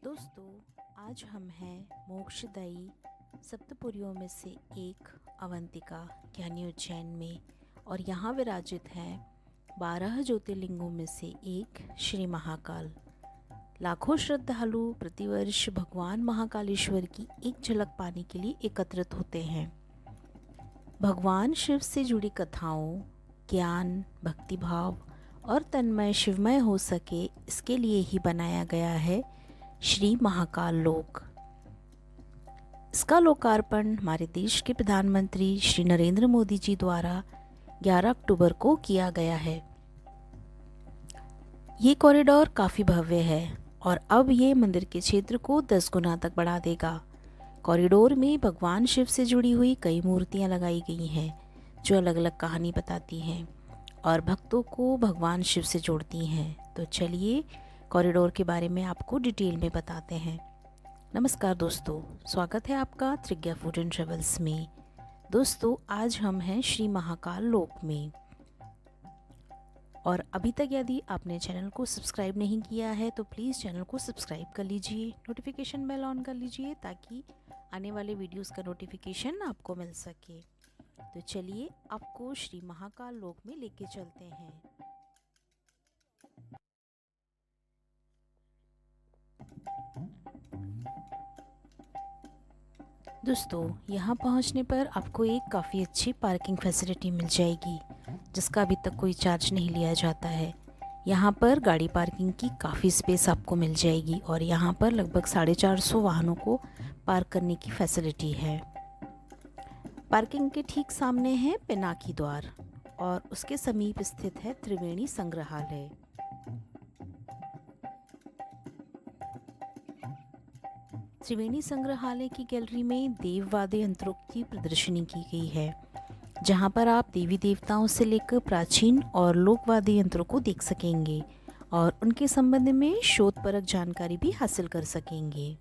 दोस्तों, आज हम हैं मोक्षदायी सप्तपुरियों में से एक अवंतिका यानी उज्जैन में, और यहाँ विराजित हैं 12 ज्योतिर्लिंगों में से एक श्री महाकाल। लाखों श्रद्धालु प्रतिवर्ष भगवान महाकालेश्वर की एक झलक पाने के लिए एकत्रित होते हैं। भगवान शिव से जुड़ी कथाओं, ज्ञान, भक्तिभाव और तन्मय शिवमय हो सके, इसके लिए ही बनाया गया है श्री महाकाल लोक। इसका लोकार्पण हमारे देश के प्रधानमंत्री श्री नरेंद्र मोदी जी द्वारा 11 अक्टूबर को किया गया है। ये कॉरिडोर काफ़ी भव्य है और अब ये मंदिर के क्षेत्र को 10 गुना तक बढ़ा देगा। कॉरिडोर में भगवान शिव से जुड़ी हुई कई मूर्तियां लगाई गई हैं जो अलग अलग कहानी बताती हैं और भक्तों को भगवान शिव से जोड़ती हैं। तो चलिए कॉरिडोर के बारे में आपको डिटेल में बताते हैं। नमस्कार दोस्तों, स्वागत है आपका त्रिज्ञा फूड एंड ट्रेवल्स में। दोस्तों, आज हम हैं श्री महाकाल लोक में, और अभी तक यदि आपने चैनल को सब्सक्राइब नहीं किया है तो प्लीज़ चैनल को सब्सक्राइब कर लीजिए, नोटिफिकेशन बेल ऑन कर लीजिए ताकि आने वाले वीडियोस का नोटिफिकेशन आपको मिल सके। तो चलिए आपको श्री महाकाल लोक में लेके चलते हैं। दोस्तों, यहाँ पहुँचने पर आपको एक काफ़ी अच्छी पार्किंग फैसिलिटी मिल जाएगी जिसका अभी तक कोई चार्ज नहीं लिया जाता है। यहाँ पर गाड़ी पार्किंग की काफ़ी स्पेस आपको मिल जाएगी और यहाँ पर लगभग 450 वाहनों को पार्क करने की फैसिलिटी है। पार्किंग के ठीक सामने है पिनाकी द्वार और उसके समीप स्थित है त्रिवेणी संग्रहालय। त्रिवेणी संग्रहालय की गैलरी में देव वाद्य यंत्रों की प्रदर्शनी की गई है, जहां पर आप देवी देवताओं से लेकर प्राचीन और लोक वाद्य यंत्रों को देख सकेंगे और उनके संबंध में शोधपरक जानकारी भी हासिल कर सकेंगे।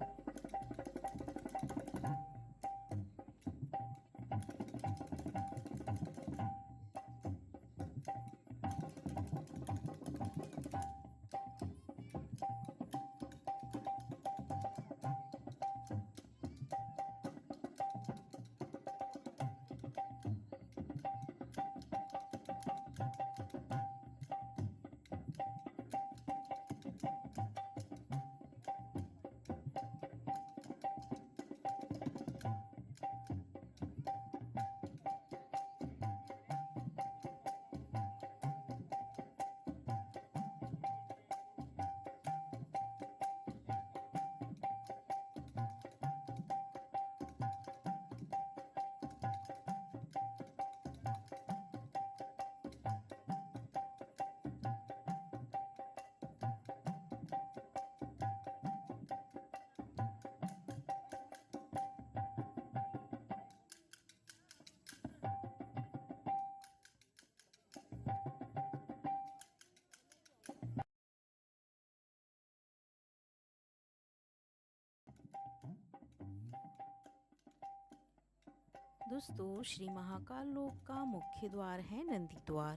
दोस्तों, श्री महाकाल लोक का मुख्य द्वार है नंदी द्वार।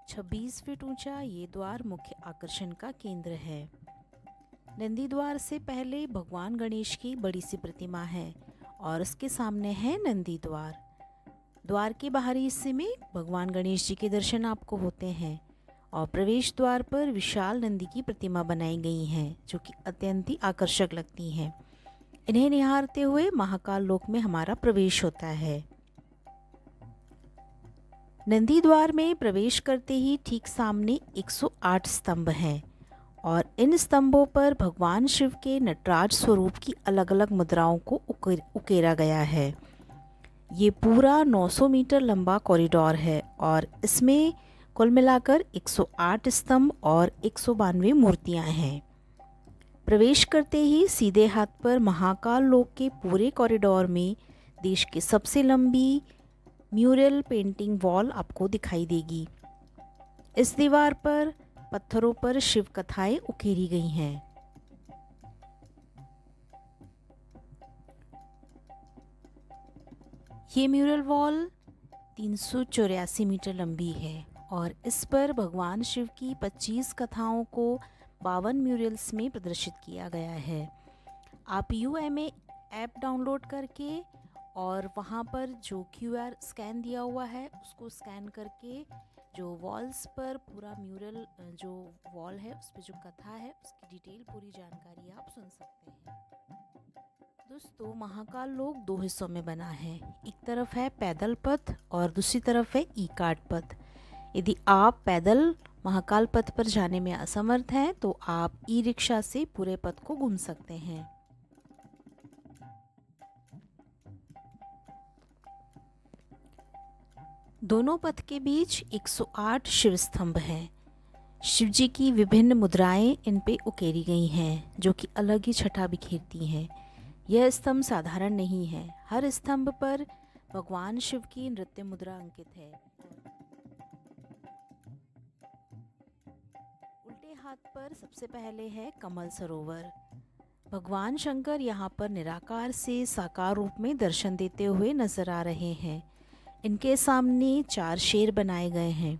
26 फीट ऊंचा ये द्वार मुख्य आकर्षण का केंद्र है। नंदी द्वार से पहले भगवान गणेश की बड़ी सी प्रतिमा है और उसके सामने है नंदी द्वार। द्वार के बाहरी हिस्से में भगवान गणेश जी के दर्शन आपको होते हैं और प्रवेश द्वार पर विशाल नंदी की प्रतिमा बनाई गई हैं जो कि अत्यंत ही आकर्षक लगती हैं। इन्हें निहारते हुए महाकाल लोक में हमारा प्रवेश होता है। नंदी द्वार में प्रवेश करते ही ठीक सामने 108 स्तंभ हैं और इन स्तंभों पर भगवान शिव के नटराज स्वरूप की अलग अलग मुद्राओं को उकेरा गया है। ये पूरा 900 मीटर लंबा कॉरिडोर है और इसमें कुल मिलाकर 108 स्तंभ और 192 मूर्तियां हैं। प्रवेश करते ही सीधे हाथ पर महाकाल लोक के पूरे कॉरिडोर में देश की सबसे लंबी म्यूरल पेंटिंग वॉल आपको दिखाई देगी। इस दीवार पर पत्थरों पर शिव कथाएं उकेरी गई हैं। ये म्यूरल वॉल 384 मीटर लंबी है और इस पर भगवान शिव की 25 कथाओं को 52 म्यूरल्स में प्रदर्शित किया गया है। आप UMA ऐप डाउनलोड करके और वहाँ पर जो QR स्कैन दिया हुआ है उसको स्कैन करके जो वॉल्स पर पूरा म्यूरल जो वॉल है उस पर जो कथा है उसकी डिटेल पूरी जानकारी आप सुन सकते हैं। दोस्तों, महाकाल लोक 2 हिस्सों में बना है। एक तरफ है पैदल पथ और दूसरी तरफ है ई कार्ट पथ। यदि आप पैदल महाकाल पथ पर जाने में असमर्थ हैं तो आप ई रिक्शा से पूरे पथ को घूम सकते हैं। दोनों पथ के बीच 108 शिव स्तंभ हैं। शिव जी की विभिन्न मुद्राएं इन पे उकेरी गई हैं जो कि अलग ही छटा बिखेरती हैं। यह स्तंभ साधारण नहीं है। हर स्तंभ पर भगवान शिव की नृत्य मुद्रा अंकित है। उल्टे हाथ पर सबसे पहले है कमल सरोवर। भगवान शंकर यहाँ पर निराकार से साकार रूप में दर्शन देते हुए नजर आ रहे हैं। इनके सामने 4 शेर बनाए गए हैं।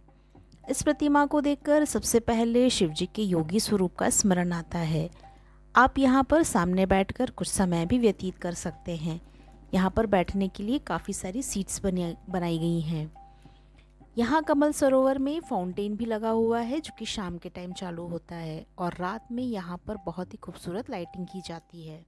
इस प्रतिमा को देखकर सबसे पहले शिव जी के योगी स्वरूप का स्मरण आता है। आप यहाँ पर सामने बैठकर कुछ समय भी व्यतीत कर सकते हैं। यहाँ पर बैठने के लिए काफ़ी सारी सीट्स बनाई गई हैं। यहाँ कमल सरोवर में फाउंटेन भी लगा हुआ है जो कि शाम के टाइम चालू होता है और रात में यहाँ पर बहुत ही खूबसूरत लाइटिंग की जाती है।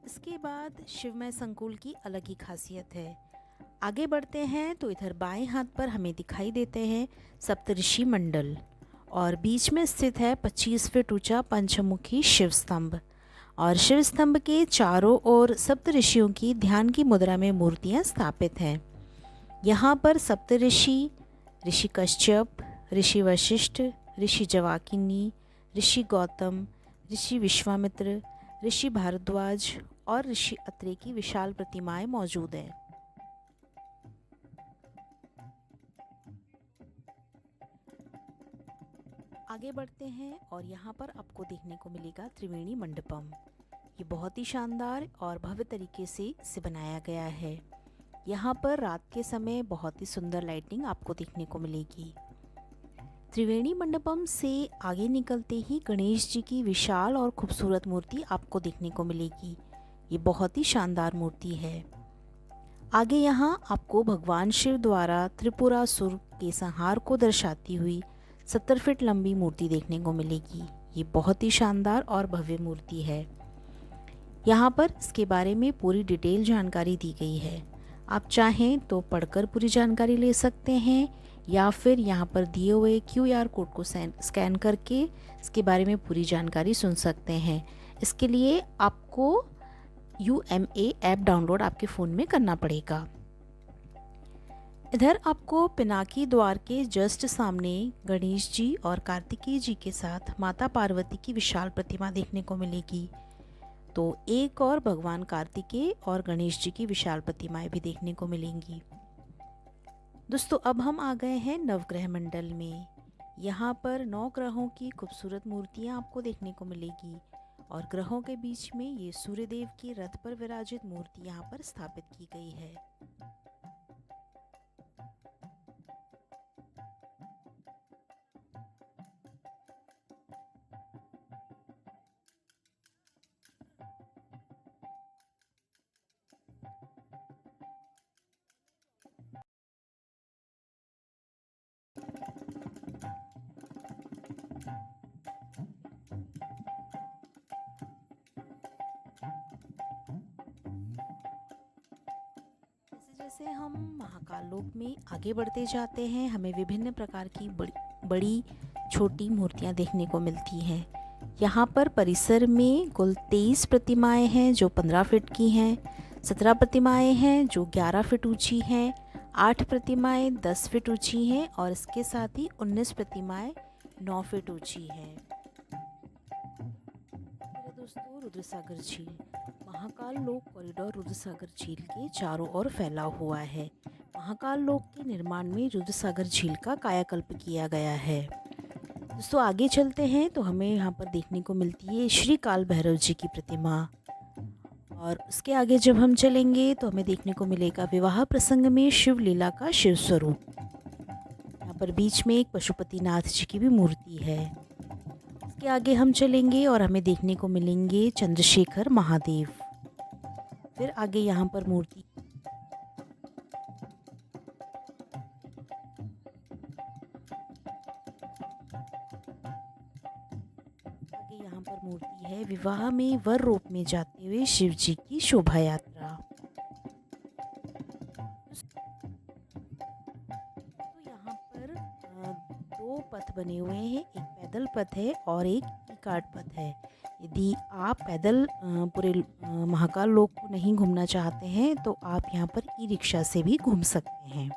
इसके बाद शिवमय संकुल की अलग ही खासियत है। आगे बढ़ते हैं तो इधर बाएं हाथ पर हमें दिखाई देते हैं सप्तऋषि मंडल और बीच में स्थित है 25 फीट ऊंचा पंचमुखी शिव स्तंभ और शिव स्तंभ के चारों ओर सप्तऋषियों की ध्यान की मुद्रा में मूर्तियां स्थापित हैं। यहाँ पर सप्तऋषि, ऋषि कश्यप, ऋषि वशिष्ठ, ऋषि जवाकिनी, ऋषि गौतम, ऋषि विश्वामित्र, ऋषि भारद्वाज और ऋषि अत्रे की विशाल प्रतिमाएं मौजूद हैं। आगे बढ़ते हैं और यहाँ पर आपको देखने को मिलेगा त्रिवेणी मंडपम। ये बहुत ही शानदार और भव्य तरीके से इसे बनाया गया है। यहाँ पर रात के समय बहुत ही सुंदर लाइटिंग आपको देखने को मिलेगी। त्रिवेणी मंडपम से आगे निकलते ही गणेश जी की विशाल और खूबसूरत मूर्ति आपको देखने को मिलेगी। ये बहुत ही शानदार मूर्ति है। आगे यहाँ आपको भगवान शिव द्वारा त्रिपुरासुर के संहार को दर्शाती हुई 70 फीट लंबी मूर्ति देखने को मिलेगी। ये बहुत ही शानदार और भव्य मूर्ति है। यहाँ पर इसके बारे में पूरी डिटेल जानकारी दी गई है। आप चाहें तो पढ़कर पूरी जानकारी ले सकते हैं या फिर यहाँ पर दिए हुए QR कोड को स्कैन करके इसके बारे में पूरी जानकारी सुन सकते हैं। इसके लिए आपको UMA ऐप डाउनलोड आपके फ़ोन में करना पड़ेगा। इधर आपको पिनाकी द्वार के जस्ट सामने गणेश जी और कार्तिकेय जी के साथ माता पार्वती की विशाल प्रतिमा देखने को मिलेगी। तो एक और भगवान कार्तिकेय और गणेश जी की विशाल प्रतिमाएं भी देखने को मिलेंगी। दोस्तों, अब हम आ गए हैं नवग्रह मंडल में। यहाँ पर 9 ग्रहों की खूबसूरत मूर्तियाँ आपको देखने को मिलेगी और ग्रहों के बीच में ये सूर्यदेव की रथ पर विराजित मूर्ति यहाँ पर स्थापित की गई है। जैसे हम महाकाल लोक में आगे बढ़ते जाते हैं, हमें विभिन्न प्रकार की बड़ी छोटी मूर्तियां देखने को मिलती हैं। यहाँ पर परिसर में कुल 23 प्रतिमाएं हैं जो 15 फीट की हैं, 17 प्रतिमाएं हैं जो 11 फीट ऊंची हैं, 8 प्रतिमाएं 10 फीट ऊंची हैं और इसके साथ ही 19 प्रतिमाएं 9 फीट ऊंची हैं। मेरे दोस्तों, रुद्रसागर झील महाकाल लोक कॉरिडोर रुद्रसागर झील के चारों ओर फैला हुआ है। महाकाल लोक के निर्माण में रुद्रसागर झील का कायाकल्प किया गया है। दोस्तों, आगे चलते हैं तो हमें यहाँ पर देखने को मिलती है श्री काल भैरव जी की प्रतिमा और उसके आगे जब हम चलेंगे तो हमें देखने को मिलेगा विवाह प्रसंग में शिव लीला का शिव स्वरूप। पर बीच में एक पशुपतिनाथ जी की भी मूर्ति है। इसके आगे हम चलेंगे और हमें देखने को मिलेंगे चंद्रशेखर महादेव। फिर आगे यहाँ पर मूर्ति है विवाह में वर रूप में जाते हुए शिव जी की शोभा यात्रा। तो यहाँ पर दो पथ बने हुए हैं, एक पैदल पथ है और एक ई कार्ट पथ है। यदि आप पैदल पूरे महाकाल लोक को नहीं घूमना चाहते हैं तो आप यहाँ पर ई रिक्शा से भी घूम सकते हैं।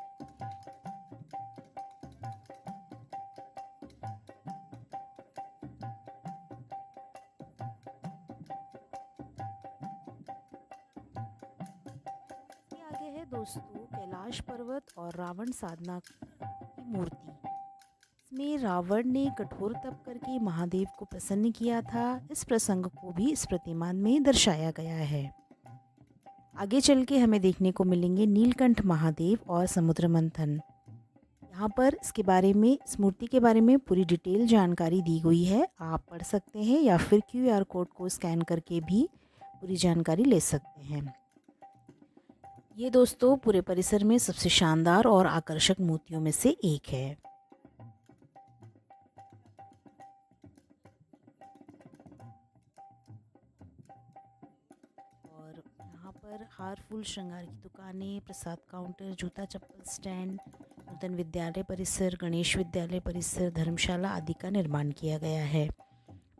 आगे है दोस्तों कैलाश पर्वत और रावण साधना की मूर्ति। इसमें रावण ने कठोर तप करके महादेव को प्रसन्न किया था। इस प्रसंग को भी इस प्रतिमा में दर्शाया गया है। आगे चल के हमें देखने को मिलेंगे नीलकंठ महादेव और समुद्र मंथन। यहाँ पर इसके बारे में, इस मूर्ति के बारे में पूरी डिटेल जानकारी दी गई है, आप पढ़ सकते हैं या फिर QR कोड को स्कैन करके भी पूरी जानकारी ले सकते हैं। ये दोस्तों पूरे परिसर में सबसे शानदार और आकर्षक मूर्तियों में से एक है। और यहाँ पर हार फूल श्रृंगार की दुकानें, प्रसाद काउंटर, जूता चप्पल स्टैंड, नूतन विद्यालय परिसर, गणेश विद्यालय परिसर, धर्मशाला आदि का निर्माण किया गया है।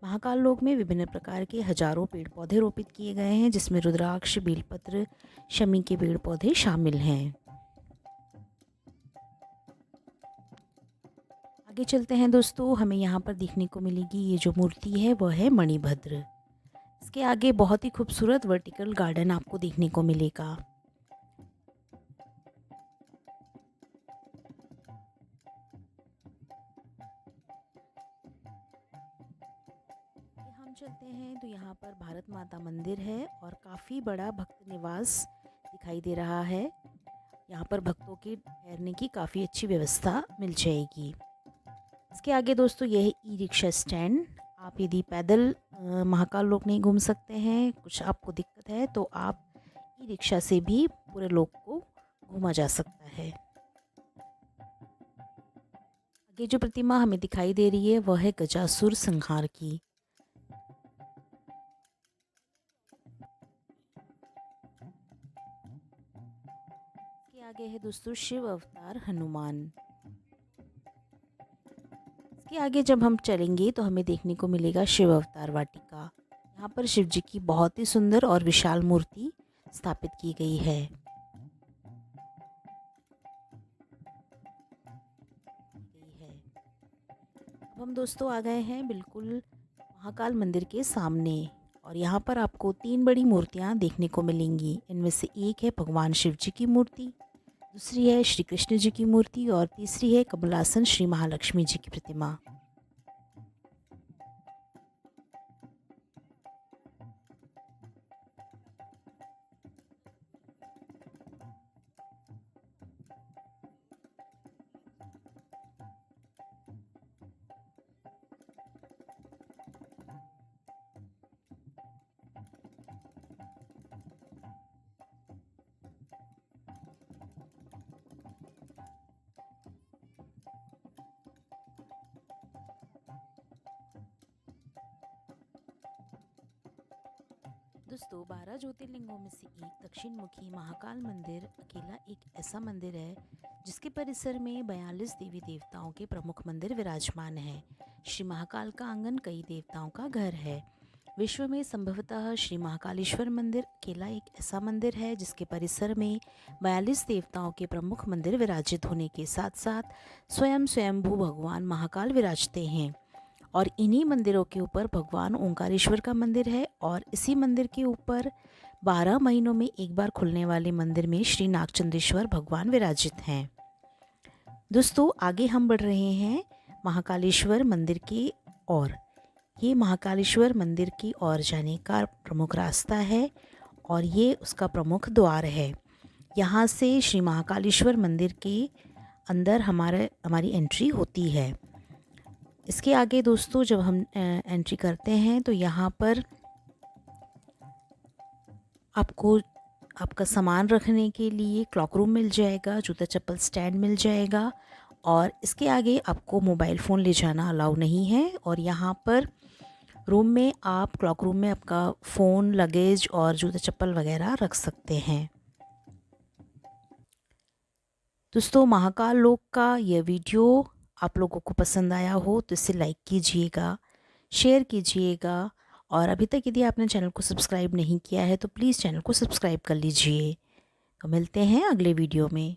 महाकाल लोक में विभिन्न प्रकार के हजारों पेड़ पौधे रोपित किए गए हैं, जिसमें रुद्राक्ष, बेलपत्र, शमी के पेड़ पौधे शामिल हैं। आगे चलते हैं दोस्तों, हमें यहाँ पर देखने को मिलेगी ये जो मूर्ति है वह है मणिभद्र। इसके आगे बहुत ही खूबसूरत वर्टिकल गार्डन आपको देखने को मिलेगा। चलते हैं तो यहाँ पर भारत माता मंदिर है और काफ़ी बड़ा भक्त निवास दिखाई दे रहा है। यहाँ पर भक्तों के ठहरने की काफ़ी अच्छी व्यवस्था मिल जाएगी। इसके आगे दोस्तों यह है ई रिक्शा स्टैंड। आप यदि पैदल महाकाल लोक नहीं घूम सकते हैं, कुछ आपको दिक्कत है, तो आप ई रिक्शा से भी पूरे लोक को घूमा जा सकता है। आगे जो प्रतिमा हमें दिखाई दे रही है वह है गजासुर संहार की। आगे है दोस्तों शिव अवतार हनुमान। इसके आगे जब हम चलेंगे तो हमें देखने को मिलेगा शिव अवतार वाटिका। यहाँ पर शिव जी की बहुत ही सुंदर और विशाल मूर्ति स्थापित की गई है। अब हम दोस्तों आ गए हैं बिल्कुल महाकाल मंदिर के सामने और यहाँ पर आपको 3 बड़ी मूर्तियाँ देखने को मिलेंगी। इनमें से एक है भगवान शिव जी की मूर्ति, दूसरी है श्री कृष्ण जी की मूर्ति और तीसरी है कमलासन श्री महालक्ष्मी जी की प्रतिमा। दोस्तों 12 ज्योतिर्लिंगों में से एक दक्षिण मुखी महाकाल मंदिर अकेला एक ऐसा मंदिर है जिसके परिसर में 42 देवी देवताओं के प्रमुख मंदिर विराजमान हैं। श्री महाकाल का आंगन कई देवताओं का घर है। विश्व में संभवतः श्री महाकालेश्वर मंदिर अकेला एक ऐसा मंदिर है जिसके परिसर में 42 देवताओं के प्रमुख मंदिर विराजित होने के साथ साथ स्वयंभू भगवान महाकाल विराजते हैं। और इन्हीं मंदिरों के ऊपर भगवान ओंकारेश्वर का मंदिर है और इसी मंदिर के ऊपर 12 महीनों में एक बार खुलने वाले मंदिर में श्री नागचंद्रेश्वर भगवान विराजित हैं। दोस्तों आगे हम बढ़ रहे हैं महाकालेश्वर मंदिर की ओर। ये महाकालेश्वर मंदिर की ओर जाने का प्रमुख रास्ता है और ये उसका प्रमुख द्वार है। यहाँ से श्री महाकालेश्वर मंदिर के अंदर हमारी एंट्री होती है। इसके आगे दोस्तों जब हम एंट्री करते हैं तो यहाँ पर आपको आपका सामान रखने के लिए क्लॉक रूम मिल जाएगा, जूता चप्पल स्टैंड मिल जाएगा और इसके आगे आपको मोबाइल फ़ोन ले जाना अलाउ नहीं है। और यहाँ पर रूम में आप क्लॉक रूम में आपका फ़ोन, लगेज और जूता चप्पल वगैरह रख सकते हैं। दोस्तों महाकाल लोक का यह वीडियो आप लोगों को पसंद आया हो तो इसे लाइक कीजिएगा, शेयर कीजिएगा और अभी तक यदि आपने चैनल को सब्सक्राइब नहीं किया है तो प्लीज़ चैनल को सब्सक्राइब कर लीजिए। तो मिलते हैं अगले वीडियो में।